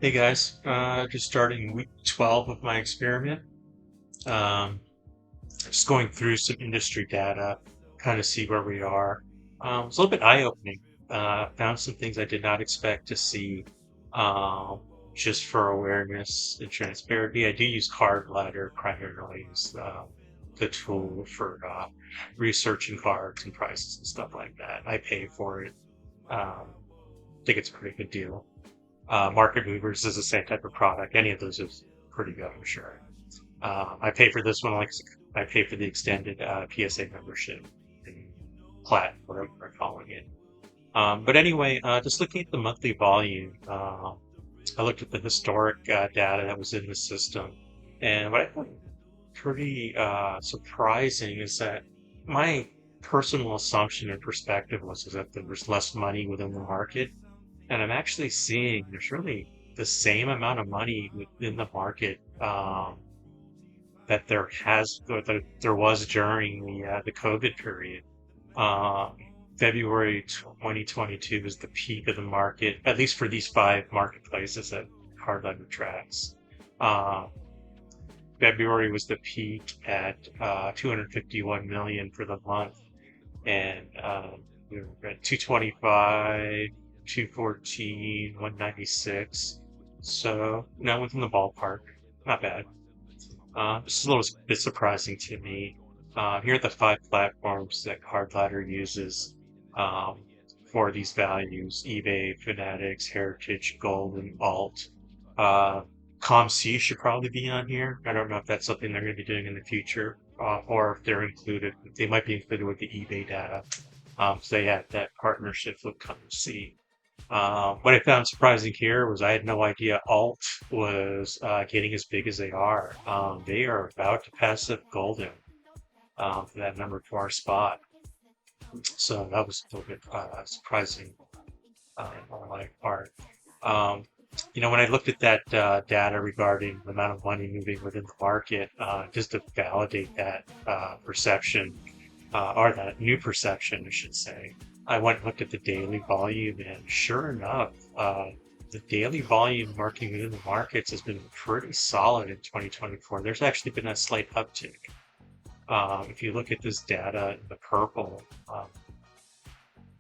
Hey guys, just starting week 12 of my experiment. Um, just going through some industry data, kind of see where we are. It's a little bit eye-opening. Found some things I did not expect to see. Um, just for awareness and transparency, I do use Card Ladder primarily as the tool for researching cards and prices and stuff like that. I pay for it. Think it's a pretty good deal. Market Movers is the same type of product. Any of those is pretty good, I'm sure. I pay for this one like I pay for the extended PSA membership, the plat, whatever we're calling it. But anyway, just looking at the monthly volume, I looked at the historic data that was in the system, and what I found pretty surprising is that my personal assumption and perspective was is that there was less money within the market, and I'm actually seeing there's really the same amount of money within the market that there was during the COVID period. Um, February 2022 was the peak of the market, at least for these five marketplaces that Hardline tracks. Uh, February was the peak at 251 million for the month, and we were at 225, 214, 196. So now within the ballpark, not bad. This is a little bit surprising to me. Here are the five platforms that Card Ladder uses um, for these values: eBay, Fanatics, Heritage, Gold, and Alt. Uh, ComC should probably be on here. I don't know if that's something they're going to be doing in the future, or if they're included. They might be included with the eBay data. So they have that partnership with ComC. What I found surprising here was I had no idea Alt was getting as big as they are. They are about to pass up Golden for that number 4 spot. So that was a little bit surprising on my part. Um, when I looked at that data regarding the amount of money moving within the market, just to validate that perception, or that new perception, I should say, I went and looked at the daily volume, and sure enough, the daily volume marking within the markets has been pretty solid in 2024. There's actually been a slight uptick. If you look at this data in the purple,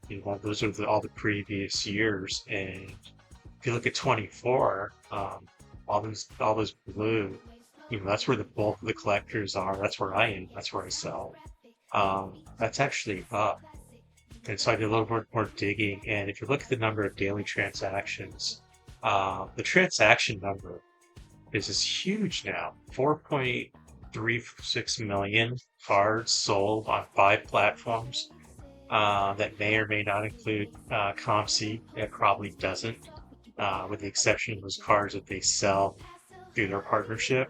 those are all the previous years, and if you look at 24, all those blue, that's where the bulk of the collectors are. That's where I am. That's where I sell. That's actually up. And so I did a little more digging. And if you look at the number of daily transactions, the transaction number is huge now. 4.36 million cards sold on 5 platforms. That may or may not include ComC. It probably doesn't, with the exception of those cards that they sell through their partnership.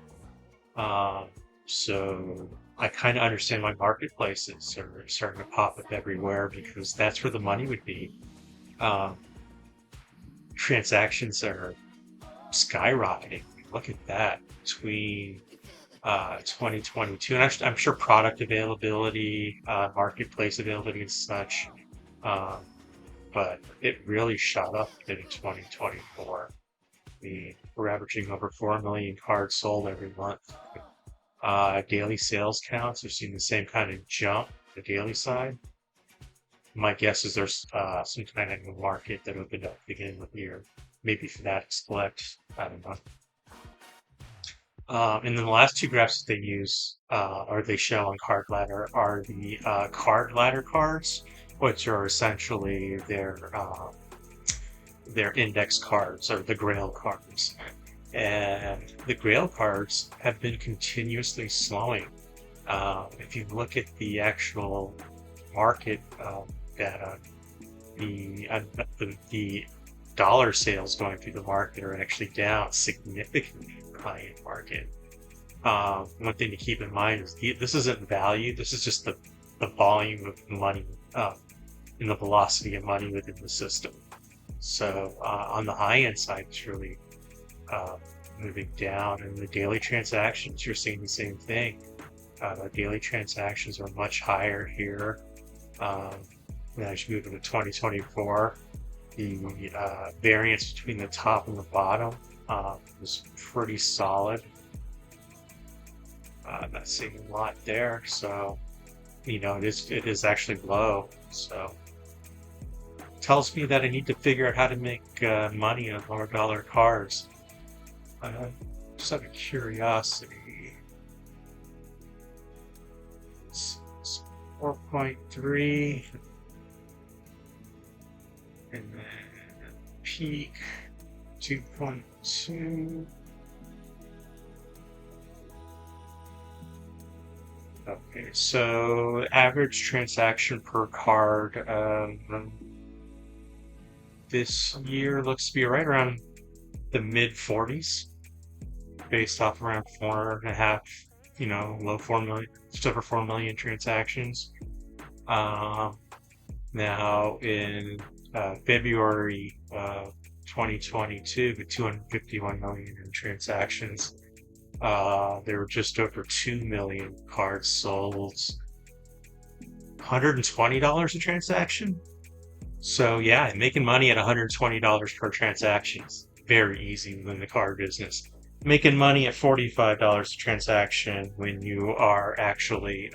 Um, so I kind of understand why marketplaces are starting to pop up everywhere because that's where the money would be. Um, Transactions are skyrocketing. Look at that between 2022, and I'm sure product availability, marketplace availability, and such. Um, but it really shot up in 2024. We're averaging over 4 million cards sold every month. Daily sales counts have seen the same kind of jump, the daily side. My guess is there's some kind of new market that opened up at the beginning of the year. Maybe Fanatics Collect, I don't know. And then the last two graphs that they use, or they show on Card Ladder, are the Card Ladder cards, which are essentially their index cards or the Grail cards. And the Grail cards have been continuously slowing. If you look at the actual market data, the dollar sales going through the market are actually down significantly in the high-end market. One thing to keep in mind is this isn't value. This is just the volume of money and the velocity of money within the system. So on the high-end side, it's really moving down, and the daily transactions, you're seeing the same thing. The daily transactions are much higher here. As you move into 2024, the variance between the top and the bottom was pretty solid. Not seeing a lot there, so it is actually low. So tells me that I need to figure out how to make money on lower dollar cars. Just out of curiosity, it's 4.3, and then peak 2.2. Okay, so average transaction per card this year looks to be right around the mid 40s, based off around 4.5, low 4 million, just over 4 million transactions. Now in February 2022, with 251 million in transactions, there were just over 2 million cards sold. $120 a transaction. So yeah, making money at $120 per transaction is very easy within the card business. Making money at $45 a transaction when you are actually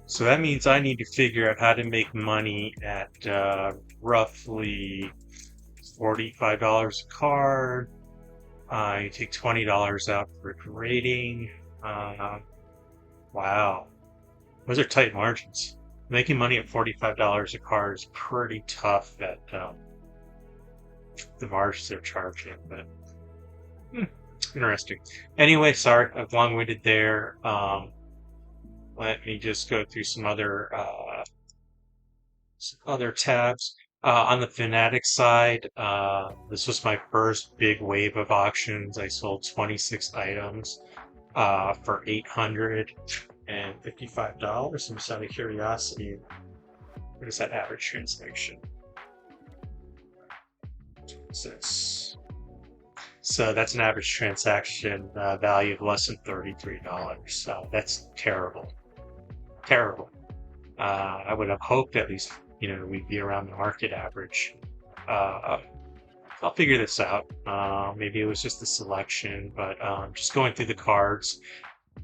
so that means I need to figure out how to make money at roughly $45 a card. You take $20 out for grading. Wow, those are tight margins. Making money at $45 a card is pretty tough at the margins they're charging, but interesting. Anyway, sorry, I've long-winded there. Let me just go through some other tabs. On the Fanatics side, this was my first big wave of auctions. I sold 26 items for $855. And just out of curiosity, what is that average transaction? So that's an average transaction value of less than $33. So that's terrible. Terrible. I would have hoped at least, we'd be around the market average. I'll figure this out. Maybe it was just the selection, but just going through the cards,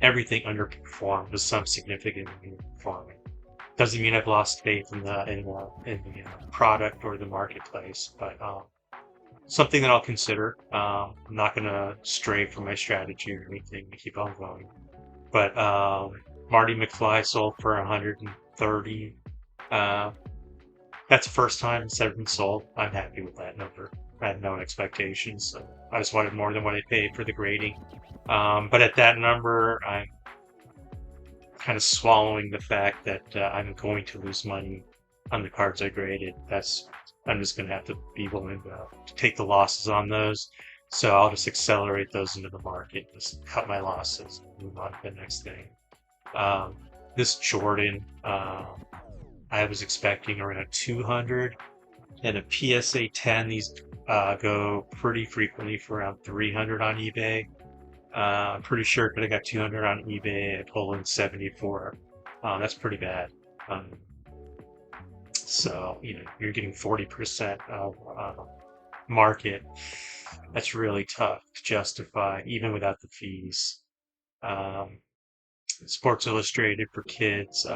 everything underperformed with some significant underperforming. Doesn't mean I've lost faith in the product or the marketplace, but something that I'll consider. I'm not going to stray from my strategy or anything to keep on going. But Marty McFly sold for 130. That's the first time it's ever been sold. I'm happy with that number. I had no expectations, so I just wanted more than what I paid for the grading. But at that number, I'm kind of swallowing the fact that I'm going to lose money on the cards I graded. I'm just going to have to be willing to take the losses on those. So I'll just accelerate those into the market, just cut my losses, and move on to the next thing. This Jordan, I was expecting around 200, and a PSA 10. These go pretty frequently for around 300 on eBay. I'm pretty sure I got 200 on eBay. I pulled in 74. That's pretty bad. So you're getting 40% of market. That's really tough to justify, even without the fees. Sports Illustrated for kids,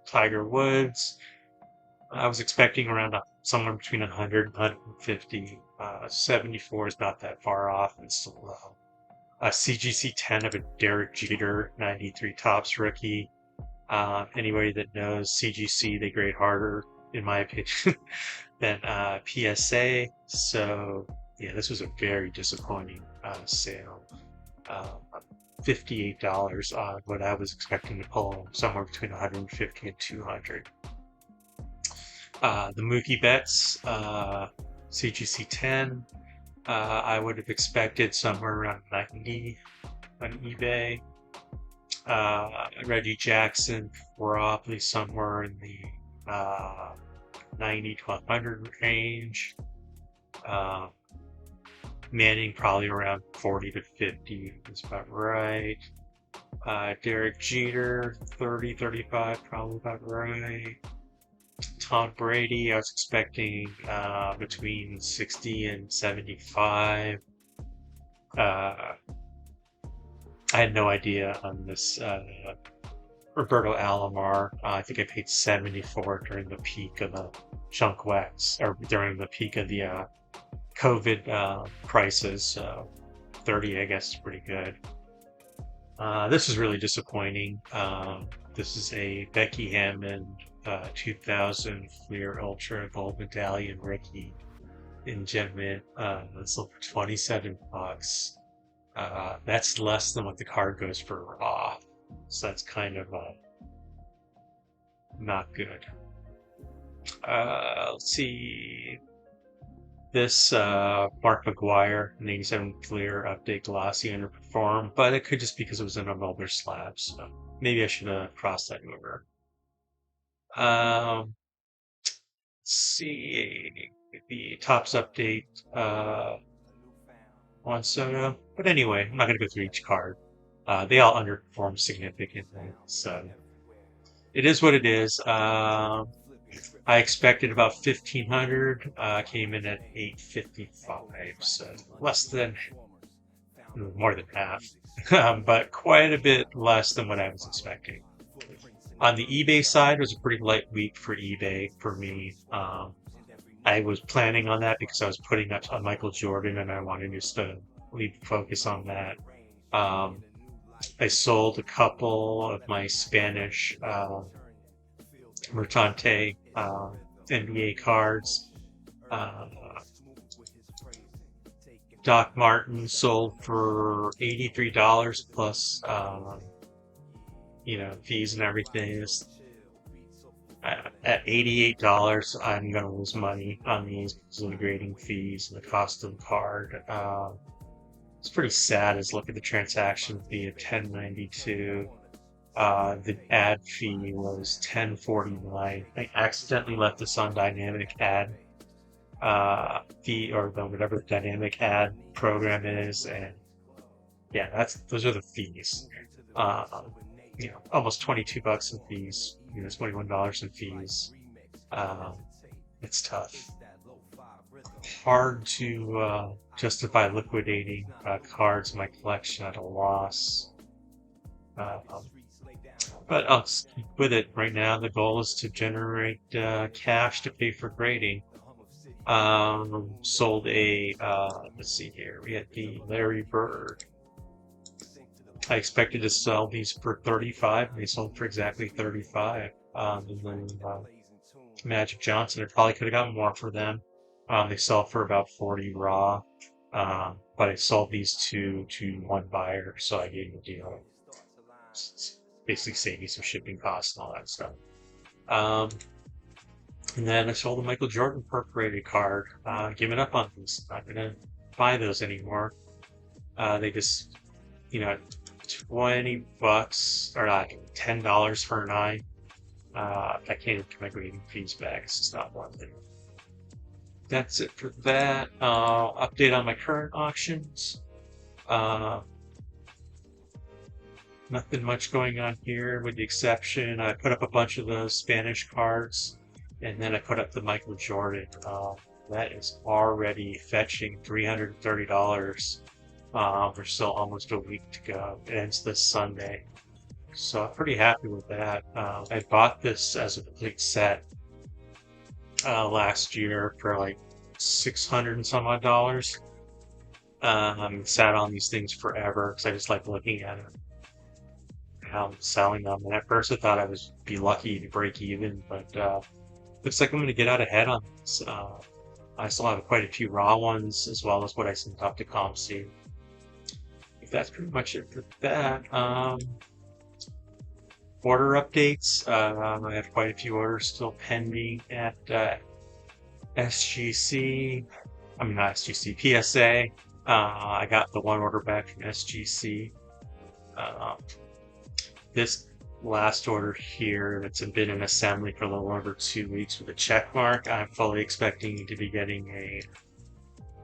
Tiger Woods. I was expecting around somewhere between 100 and 150. 74 is not that far off and still low. CGC 10 of a Derek Jeter 93 Topps rookie. Anybody that knows CGC, they grade harder, in my opinion, than PSA. So yeah, this was a very disappointing sale. $58 on what I was expecting to pull, somewhere between 150 and 200. The Mookie Betts CGC 10, I would have expected somewhere around 90 on eBay. Reggie Jackson probably somewhere in the 90 to 100 range. Manning probably around 40 to 50. That's about right. Derek Jeter 30, 35, probably about right. Tom Brady. I was expecting between 60 and 75. I had no idea on this Roberto Alomar. I think I paid 74 during the peak of the junk wax, or during the peak of the COVID prices. So 30, I guess, is pretty good. This is really disappointing. This is a Becky Hammond 2000 Fleer Ultra Gold Medallion rookie in Gem Mint. This sold for 27 bucks. That's less than what the card goes for raw. So that's kind of not good. Let's see. This Mark McGuire, an 87 Fleer update glossy underperformed, but it could just be because it was in a Mulder slab, so maybe I should have crossed that over. Let's see the Topps update on Soto. But anyway, I'm not going to go through each card. They all underperformed significantly, so it is what it is. I expected about 1,500, came in at 855, so less than, more than half, but quite a bit less than what I was expecting. On the eBay side, it was a pretty light week for eBay for me. I was planning on that because I was putting up on Michael Jordan and I wanted just to leave focus on that. I sold a couple of my Spanish Mertante NBA cards. Doc Martin sold for $83 plus, fees and everything. At $88, I'm going to lose money on these because of the grading fees and the cost of the card. It's pretty sad as look at the transaction fee of $10.92. The ad fee was $10.49. I accidentally left this on dynamic ad fee, or whatever the dynamic ad program is, and yeah, those are the fees. Almost 22 bucks in fees. It's $21 in fees. It's tough. Hard to justify liquidating cards in my collection at a loss. But I'll stick with it right now. The goal is to generate cash to pay for grading. Sold a, let's see here, we had the Larry Bird. I expected to sell these for 35. They sold for exactly 35. And then Magic Johnson, I probably could have gotten more for them. They sell for about 40 raw. But I sold these two to one buyer, so I gave him a deal. Basically save me some shipping costs and all that stuff. And then I sold the Michael Jordan perforated card. Giving up on these. Not gonna buy those anymore. They just, 20 bucks or like $10 for an eye. I can't even get my grading fees back. It's just not worth it. That's it for that. Update on my current auctions. Nothing much going on here with the exception I put up a bunch of the Spanish cards and then I put up the Michael Jordan. That is already fetching $330. We're still almost a week to go. It ends this Sunday. So I'm pretty happy with that. I bought this as a complete set last year for like $600 and some odd dollars. Sat on these things forever because I just like looking at it. How I'm selling them. And at first I thought I would be lucky to break even, but looks like I'm going to get out ahead on this. I still have quite a few raw ones as well as what I sent up to ComC. That's pretty much it for that. Order updates. I have quite a few orders still pending at SGC. I mean, not SGC, PSA. I got the one order back from SGC. This last order here that's been in assembly for a little over 2 weeks with a check mark, I'm fully expecting to be getting a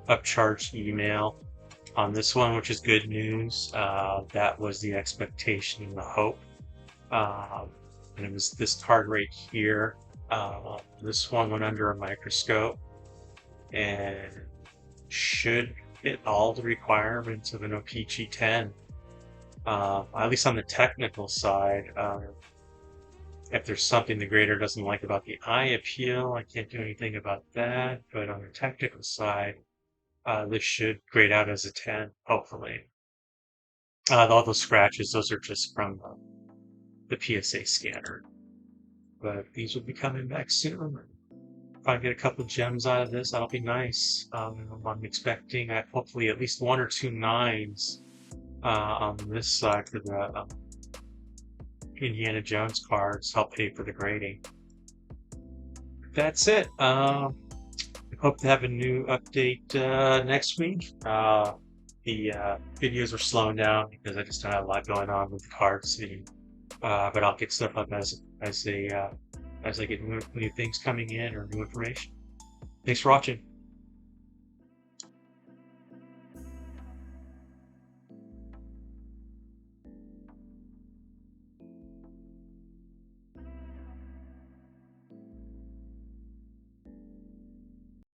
upcharge email on this one, which is good news. That was the expectation and the hope. And it was this card right here. This one went under a microscope and should fit all the requirements of an OPG10. At least on the technical side. If there's something the grader doesn't like about the eye appeal, I can't do anything about that. But on the technical side, this should grade out as a 10, hopefully. All those scratches, those are just from the PSA scanner. But these will be coming back soon. If I get a couple gems out of this, that'll be nice. I'm expecting hopefully at least 1 or 2 9s on this side for the Indiana Jones cards, help pay for the grading. That's it. Hope to have a new update next week. The videos are slowing down because I just don't have a lot going on with the card scene. But I'll get stuff up as I get new things coming in or new information. Thanks for watching.